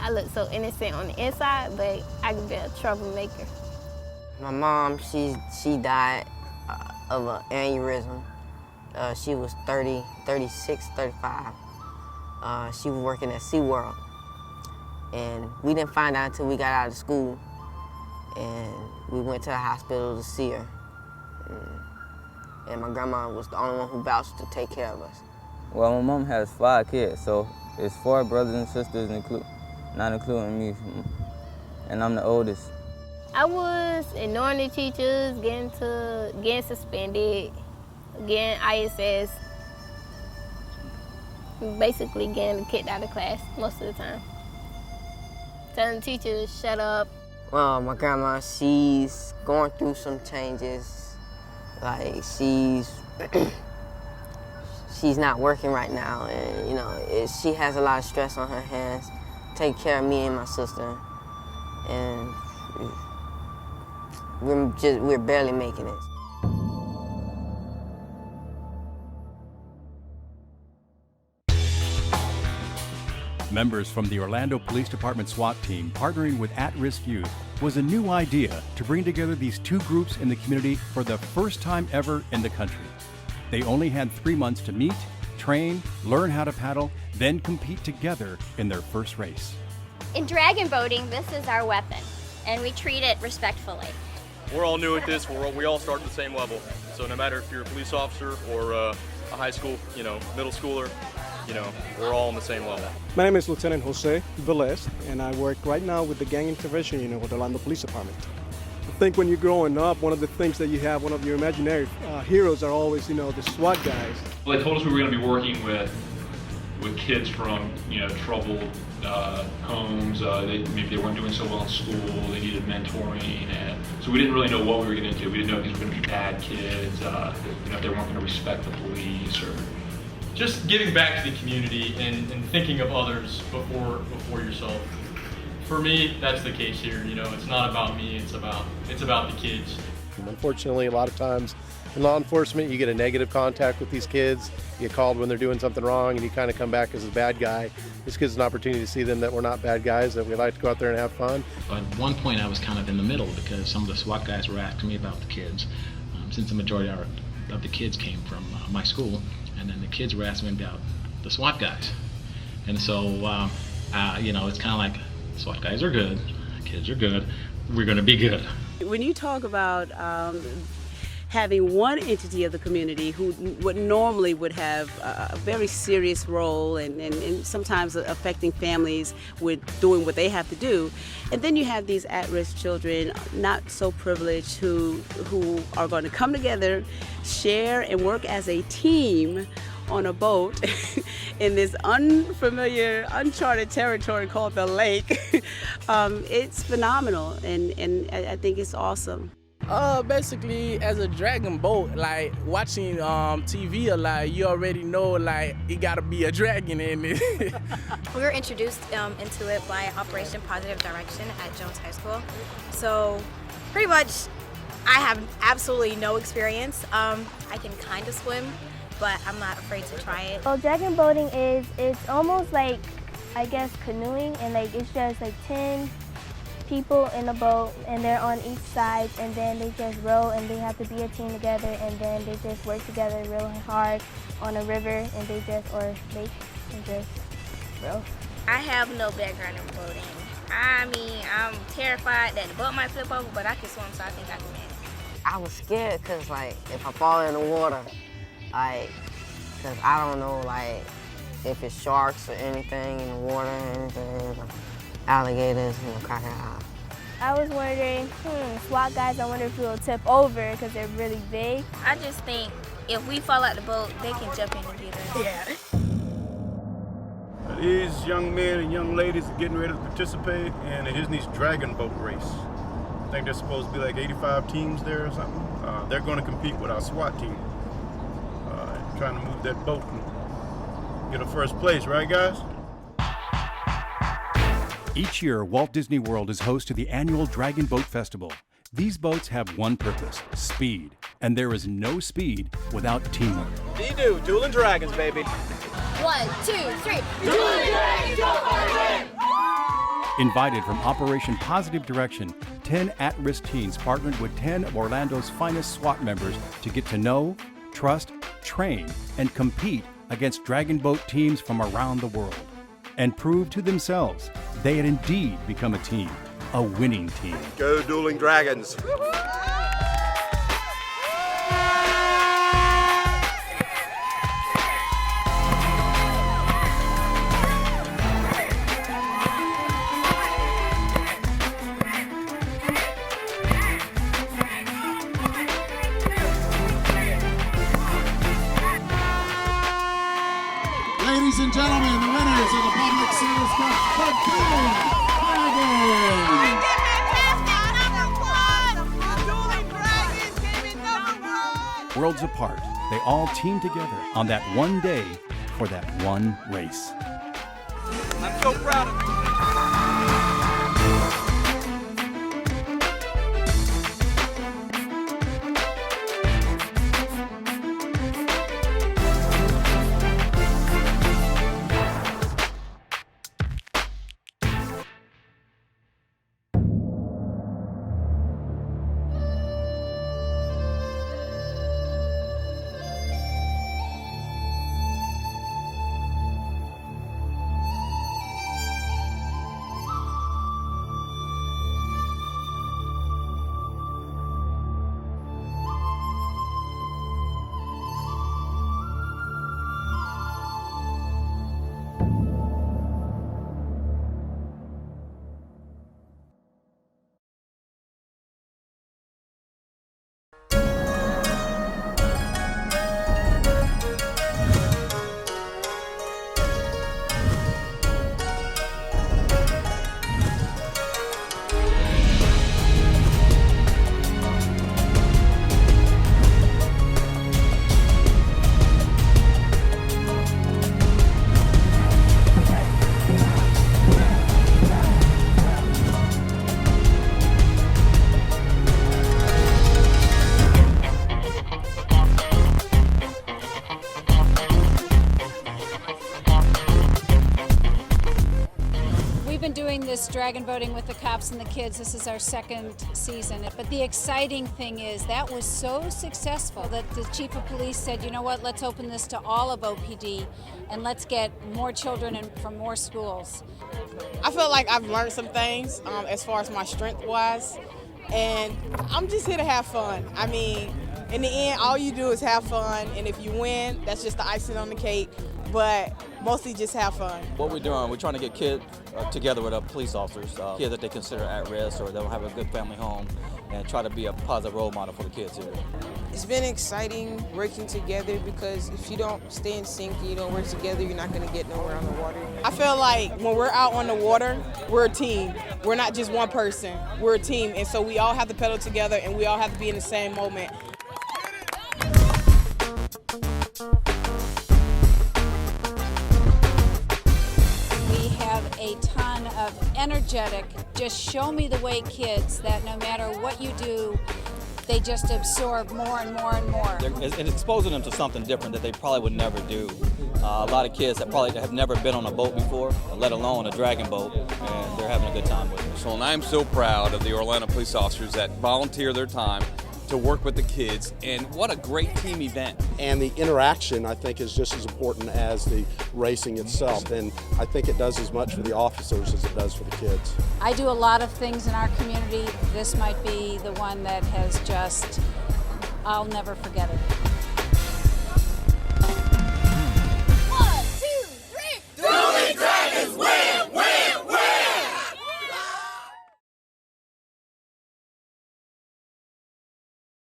I look so innocent on the inside, but I could be a troublemaker. My mom, she died of an aneurysm. She was 36, 35. She was working at SeaWorld. And we didn't find out until we got out of school. And we went to the hospital to see her. And my grandma was the only one who vouched to take care of us. Well, my mom has 5 kids, so it's 4 brothers and sisters, not including me, and I'm the oldest. I was ignoring the teachers, getting suspended, getting ISS, basically getting kicked out of class most of the time. Telling the teachers, shut up. Well, my grandma, she's going through some changes. Like, she's not working right now, and she has a lot of stress on her hands, take care of me and my sister, and we're barely making it. Members from the Orlando Police Department SWAT team partnering with at-risk youth was a new idea to bring together these 2 groups in the community for the first time ever in the country. They only had 3 months to meet, train, learn how to paddle, then compete together in their first race. In dragon boating, this is our weapon, and we treat it respectfully. We're all new at this. We all start at the same level. So no matter if you're a police officer or a high school, middle schooler, we're all on the same level. My name is Lieutenant Jose Velez, and I work right now with the Gang Intervention Unit with the Orlando Police Department. I think when you're growing up, one of the things that you have, one of your imaginary heroes are always, the SWAT guys. Well, they told us we were going to be working with kids from, troubled homes. Maybe they weren't doing so well in school. They needed mentoring, and so we didn't really know what we were going to do. We didn't know if these were going to be bad kids, if they weren't going to respect the police, or Just giving back to the community and thinking of others before yourself. For me, that's the case here. It's not about me. It's about the kids. Unfortunately, a lot of times in law enforcement, you get a negative contact with these kids. You get called when they're doing something wrong, and you kind of come back as a bad guy. This gives us an opportunity to see them that we're not bad guys, that we like to go out there and have fun. At one point, I was kind of in the middle because some of the SWAT guys were asking me about the kids, since the majority of the kids came from my school, and then the kids were asking me about the SWAT guys. And so, it's kind of like, SWAT guys are good, kids are good, we're going to be good. When you talk about having one entity of the community who normally would have a very serious role and sometimes affecting families with doing what they have to do, and then you have these at-risk children, not so privileged, who are going to come together, share and work as a team on a boat in this unfamiliar, uncharted territory called the lake. It's phenomenal, and I think it's awesome. Basically, as a dragon boat, like watching TV a lot, you already know, like, it gotta be a dragon in it. We were introduced into it by Operation Positive Direction at Jones High School. So pretty much I have absolutely no experience. I can kind of swim, but I'm not afraid to try it. Well, dragon boating it's almost like, I guess, canoeing, and it's just 10 people in a boat, and they're on each side, and then they just row, and they have to be a team together, and then they just work together real hard on a river, and or lake, and just row. I have no background in boating. I mean, I'm terrified that the boat might flip over, but I can swim, so I think I can manage. I was scared because, if I fall in the water, because I don't know, if it's sharks or anything in the water, anything, alligators and crocodiles. I was wondering, SWAT guys, I wonder if we'll tip over because they're really big. I just think if we fall out the boat, they can jump in and get us. Yeah. These young men and young ladies are getting ready to participate in a Disney's Dragon Boat Race. I think there's supposed to be 85 teams there or something. They're going to compete with our SWAT team, trying to move that boat and get a first place, right, guys? Each year, Walt Disney World is host to the annual Dragon Boat Festival. These boats have one purpose: speed. And there is no speed without teamwork. D-do, dueling dragons, baby. 1, 2, 3. Dueling dragons, go for the win! Invited from Operation Positive Direction, 10 at-risk teens partnered with 10 of Orlando's finest SWAT members to get to know, trust, train, and compete against Dragon Boat teams from around the world, and prove to themselves they had indeed become a team, a winning team. Go Dueling Dragons! Ladies and gentlemen, the winners of the Public Service Cup, the Dueling Dragons! Worlds apart, they all teamed together on that one day for that one race. I'm so proud of you. This dragon boating with the cops and the kids. This is our second season. But the exciting thing is that was so successful that the chief of police said, you know what, let's open this to all of OPD and let's get more children in from more schools. I feel like I've learned some things as far as my strength wise, and I'm just here to have fun. I mean, in the end, all you do is have fun, and if you win, that's just the icing on the cake, but mostly just have fun. What we're doing, we're trying to get kids together with police officers, kids that they consider at risk or they don't have a good family home, and try to be a positive role model for the kids here. It's been exciting working together because if you don't stay in sync and you don't work together, you're not going to get nowhere on the water. I feel like when we're out on the water, we're a team. We're not just one person, we're a team, and so we all have to pedal together and we all have to be in the same moment. A ton of energetic, just show me the way kids that no matter what you do, they just absorb more and more and more. It's exposing them to something different that they probably would never do. A lot of kids that probably have never been on a boat before, let alone a dragon boat, and they're having a good time with it. So, and I'm so proud of the Orlando police officers that volunteer their time to work with the kids, and what a great team event. And the interaction, I think, is just as important as the racing itself, and I think it does as much for the officers as it does for the kids. I do a lot of things in our community. This might be the one that has just, I'll never forget it.